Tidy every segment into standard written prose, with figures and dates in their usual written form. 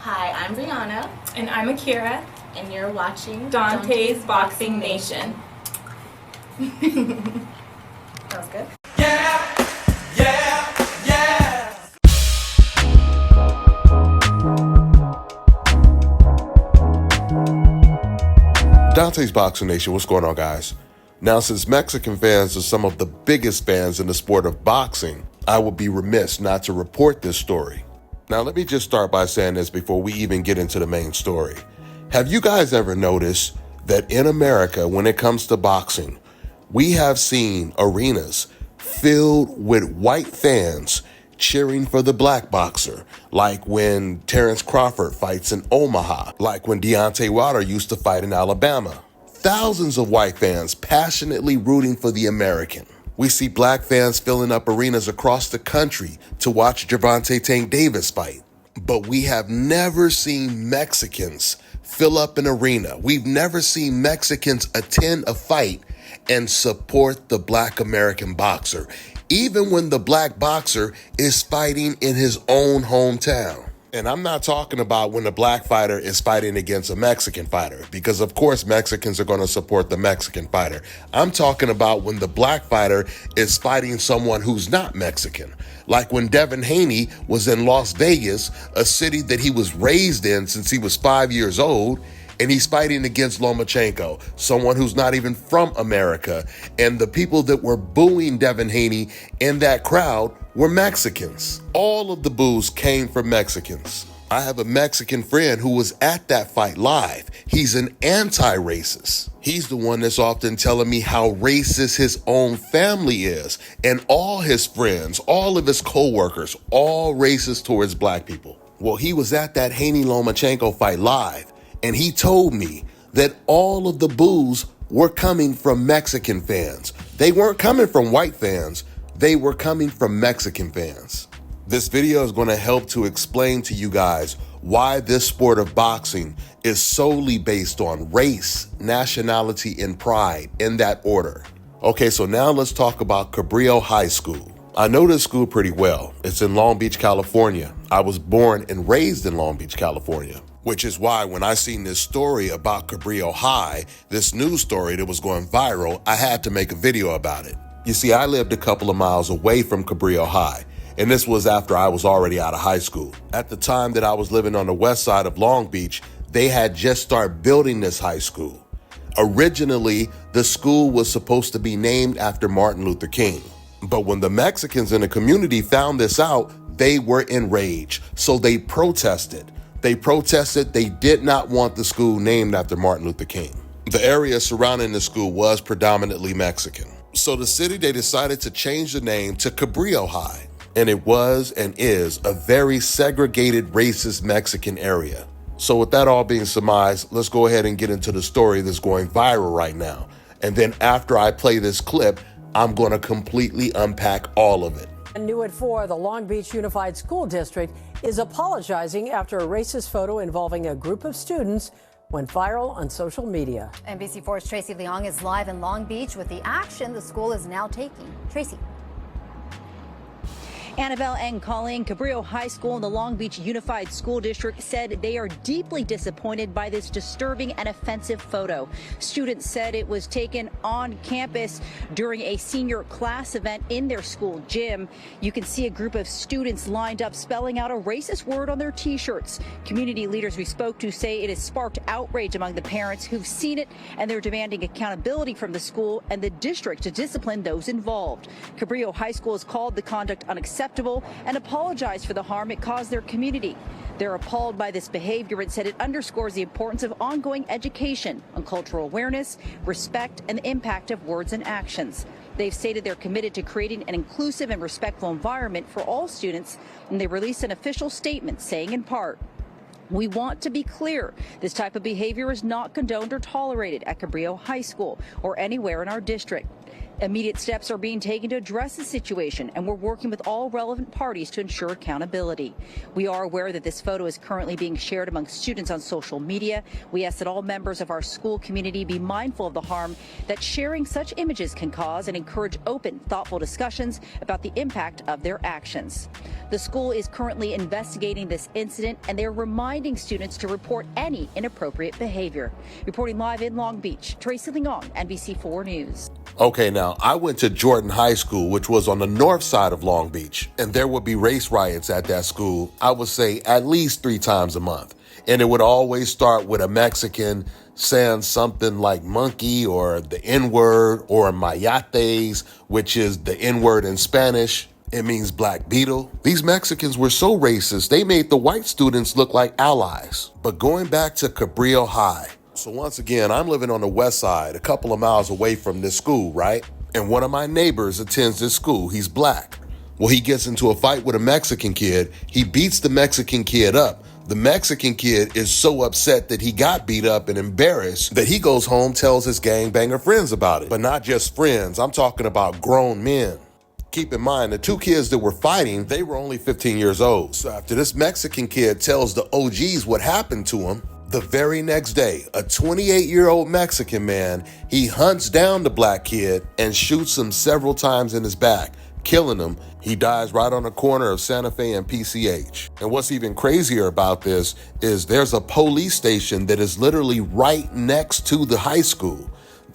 Hi, I'm Brianna. And I'm Akira. And you're watching Dante's Boxing Nation. That was good. Dante's Boxing Nation, what's going on, guys? Now, since Mexican fans are some of the biggest fans in the sport of boxing, I would be remiss not to report this story. Now, let me just start by saying this before we even get into the main story. Have you guys ever noticed that in America, when it comes to boxing, we have seen arenas filled with white fans cheering for the black boxer, like when Terence Crawford fights in Omaha, like when Deontay Wilder used to fight in Alabama. Thousands of white fans passionately rooting for the American. We see black fans filling up arenas across the country to watch Gervonta Tank Davis fight. But we have never seen Mexicans fill up an arena. We've never seen Mexicans attend a fight and support the black American boxer, even when the black boxer is fighting in his own hometown. And I'm not talking about when a black fighter is fighting against a Mexican fighter, because of course Mexicans are going to support the Mexican fighter. I'm talking about when the black fighter is fighting someone who's not Mexican. Like when Devin Haney was in Las Vegas, a city that he was raised in since he was 5 years old, and he's fighting against Lomachenko, someone who's not even from America. And the people that were booing Devin Haney in that crowd were Mexicans. All of the boos came from Mexicans. I have a Mexican friend who was at that fight live. He's an anti-racist. He's the one that's often telling me how racist his own family is, and all his friends, all of his co-workers, all racist towards black people. Well, he was at that Haney-Lomachenko fight live, and he told me that all of the boos were coming from Mexican fans. They weren't coming from white fans. They were coming from Mexican fans. This video is going to help to explain to you guys why this sport of boxing is solely based on race, nationality, and pride, in that order. Okay, so now let's talk about Cabrillo High School. I know this school pretty well. It's in Long Beach, California. I was born and raised in Long Beach, California, which is why when I seen this story about Cabrillo High, this news story that was going viral, I had to make a video about it. You see, I lived a couple of miles away from Cabrillo High, and this was after I was already out of high school. At the time that I was living on the west side of Long Beach, they had just started building this high school. Originally, the school was supposed to be named after Martin Luther King. But when the Mexicans in the community found this out, they were enraged. So they protested. They did not want the school named after Martin Luther King. The area surrounding the school was predominantly Mexican. So the city, they decided to change the name to Cabrillo High. And it was and is a very segregated, racist Mexican area. So with that all being surmised, let's go ahead and get into the story that's going viral right now. And then after I play this clip, I'm going to completely unpack all of it. New at 4, the Long Beach Unified School District is apologizing after a racist photo involving a group of students went viral on social media. NBC4's Tracy Leong is live in Long Beach with the action the school is now taking. Tracy. Annabelle and Colleen, Cabrillo High School in the Long Beach Unified School District said they are deeply disappointed by this disturbing and offensive photo. Students said it was taken on campus during a senior class event in their school gym. You can see a group of students lined up spelling out a racist word on their T-shirts. Community leaders we spoke to say it has sparked outrage among the parents who've seen it, and they're demanding accountability from the school and the district to discipline those involved. Cabrillo High School has called the conduct unacceptable and apologized for the harm it caused their community. They're appalled by this behavior and said it underscores the importance of ongoing education on cultural awareness, respect, and the impact of words and actions. They've stated they're committed to creating an inclusive and respectful environment for all students, and they released an official statement saying in part, "We want to be clear. This type of behavior is not condoned or tolerated at Cabrillo High School or anywhere in our district. Immediate steps are being taken to address the situation, and we're working with all relevant parties to ensure accountability. We are aware that this photo is currently being shared among students on social media. We ask that all members of our school community be mindful of the harm that sharing such images can cause and encourage open, thoughtful discussions about the impact of their actions. The school is currently investigating this incident, and they're reminding students to report any inappropriate behavior. Reporting live in Long Beach, Tracy Leong, NBC4 News. Okay, now, I went to Jordan High School, which was on the north side of Long Beach, and there would be race riots at that school, I would say at least 3 times a month. And it would always start with a Mexican saying something like monkey or the N-word or mayates, which is the N-word in Spanish. It means black beetle. These Mexicans were so racist, they made the white students look like allies. But going back to Cabrillo High, so once again, I'm living on the west side, a couple of miles away from this school, right? And one of my neighbors attends this school. He's black. Well, he gets into a fight with a Mexican kid. He beats the Mexican kid up. The Mexican kid is so upset that he got beat up and embarrassed that he goes home, tells his gangbanger friends about it. But not just friends, I'm talking about grown men. Keep in mind, the 2 kids that were fighting, they were only 15 years old. So after this Mexican kid tells the OGs what happened to him, the very next day, a 28-year-old Mexican man, he hunts down the black kid and shoots him several times in his back, killing him. He dies right on the corner of Santa Fe and PCH. And what's even crazier about this is there's a police station that is literally right next to the high school.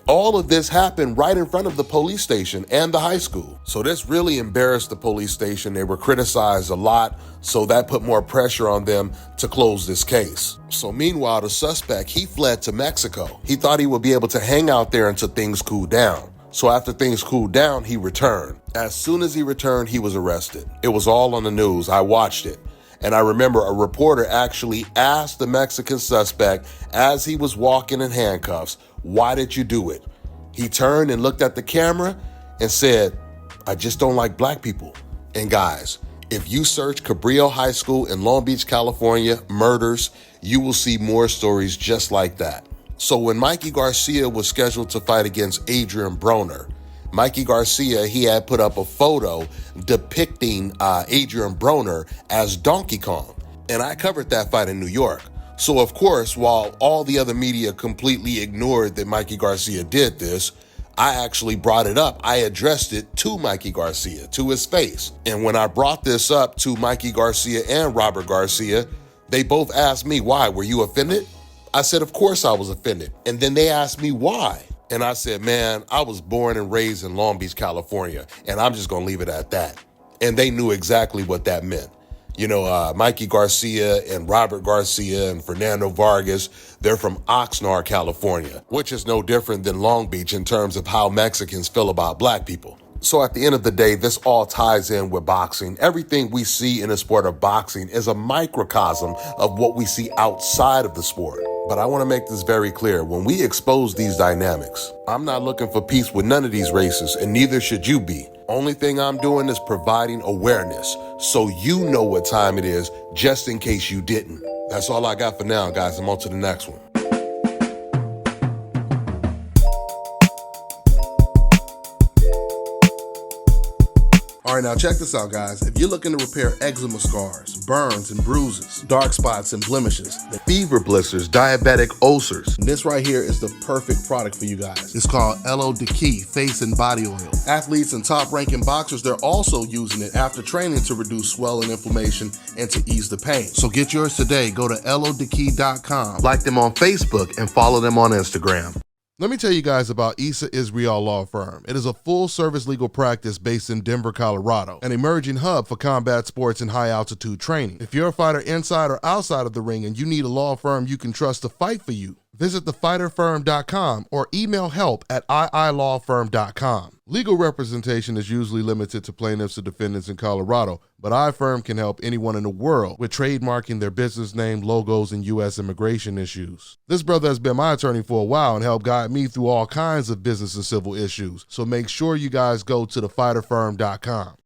All of this happened right in front of the police station and the high school. So this really embarrassed the police station. They were criticized a lot, so that put more pressure on them to close this case. So meanwhile, the suspect, he fled to Mexico. He thought he would be able to hang out there until things cooled down. So after things cooled down, he returned. As soon as he returned, he was arrested. It was all on the news. I watched it. And I remember a reporter actually asked the Mexican suspect as he was walking in handcuffs, "Why did you do it?" He turned and looked at the camera and said, "I just don't like black people." And guys, if you search Cabrillo High School in Long Beach, California, murders, you will see more stories just like that. So when Mikey Garcia was scheduled to fight against Adrian Broner, Mikey Garcia, he had put up a photo depicting Adrian Broner as Donkey Kong. And I covered that fight in New York. So of course, while all the other media completely ignored that Mikey Garcia did this, I actually brought it up. I addressed it to Mikey Garcia, to his face. And when I brought this up to Mikey Garcia and Robert Garcia, they both asked me, "Why? Were you offended?" I said, "Of course I was offended." And then they asked me why. And I said, "Man, I was born and raised in Long Beach, California, and I'm just gonna leave it at that." And they knew exactly what that meant. You know, Mikey Garcia and Robert Garcia and Fernando Vargas, they're from Oxnard, California, which is no different than Long Beach in terms of how Mexicans feel about black people. So at the end of the day, this all ties in with boxing. Everything we see in the sport of boxing is a microcosm of what we see outside of the sport. But I want to make this very clear. When we expose these dynamics, I'm not looking for peace with none of these races, and neither should you be. Only thing I'm doing is providing awareness so you know what time it is, just in case you didn't. That's all I got for now, guys. I'm on to the next one. All right, now check this out, guys. If you're looking to repair eczema scars, burns and bruises, dark spots and blemishes, fever blisters, diabetic ulcers, this right here is the perfect product for you guys. It's called Elo Diki Face and Body Oil. Athletes and top-ranking boxers, they're also using it after training to reduce swelling, inflammation, and to ease the pain. So get yours today. Go to elodiki.com, like them on Facebook, and follow them on Instagram. Let me tell you guys about Issa Israel Law Firm. It is a full-service legal practice based in Denver, Colorado, an emerging hub for combat sports and high-altitude training. If you're a fighter inside or outside of the ring and you need a law firm you can trust to fight for you, visit thefighterfirm.com or email help@iilawfirm.com. Legal representation is usually limited to plaintiffs or defendants in Colorado, but iFirm can help anyone in the world with trademarking their business name, logos, and U.S. immigration issues. This brother has been my attorney for a while and helped guide me through all kinds of business and civil issues, so make sure you guys go to thefighterfirm.com.